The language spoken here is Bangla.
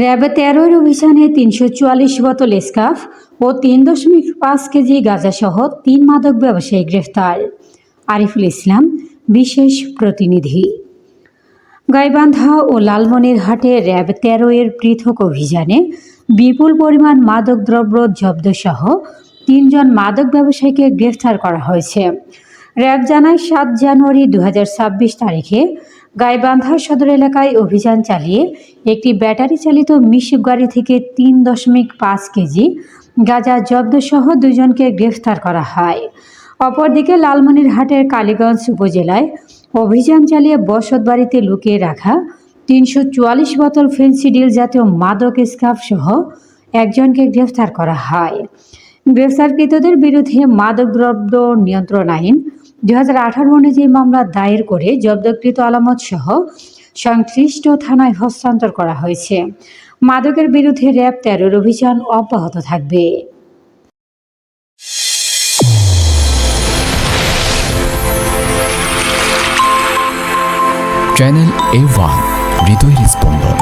র্যাব ১৩-এর অভিযানে ৩৪৪ বোতল স্কাফ ও ৩.৫ কেজি গাঁজাসহ ৩ মাদক ব্যবসায়ী গ্রেফতার। আরিফুল ইসলাম, বিশেষ প্রতিনিধি। গাইবান্ধা ও লালমনিরহাটে র্যাব ১৩-এর পৃথক অভিযানে বিপুল পরিমাণ মাদকদ্রব্য জব্দসহ ৩ জন মাদক ব্যবসায়ীকে গ্রেফতার করা হয়েছে। র্যাব জানায় ৭ জানুয়ারি ২০২৬ তারিখে গাইবান্ধা সদর এলাকায় অভিযান চালিয়ে একটি ব্যাটারি চালিত মিশুক গাড়ি থেকে ৩.৫ কেজি গাঁজা জব্দসহ ২ জনকে গ্রেফতার করা হয়। অপরদিকে লালমনিরহাটের কালীগঞ্জ উপজেলায় অভিযান চালিয়ে বসতবাড়িতে লুকিয়ে রাখা ৩৪৪ বোতল ফেন্সিডিল জাতীয় মাদক স্কাফ সহ একজনকে গ্রেফতার করা হয়। গ্রেফতারকৃতদের বিরুদ্ধে মাদকদ্রব্য নিয়ন্ত্রণ আইন ২০১৮ অনুযায়ী মামলা দায়ের করে জব্দকৃত আলামত সহ সংশ্লিষ্ট থানায় হস্তান্তর করা হয়েছে। মাদকের বিরুদ্ধে র্যাব ১৩-এর অভিযান অব্যাহত থাকবে। চ্যানেল A1 হৃদয়ের স্পন্দন।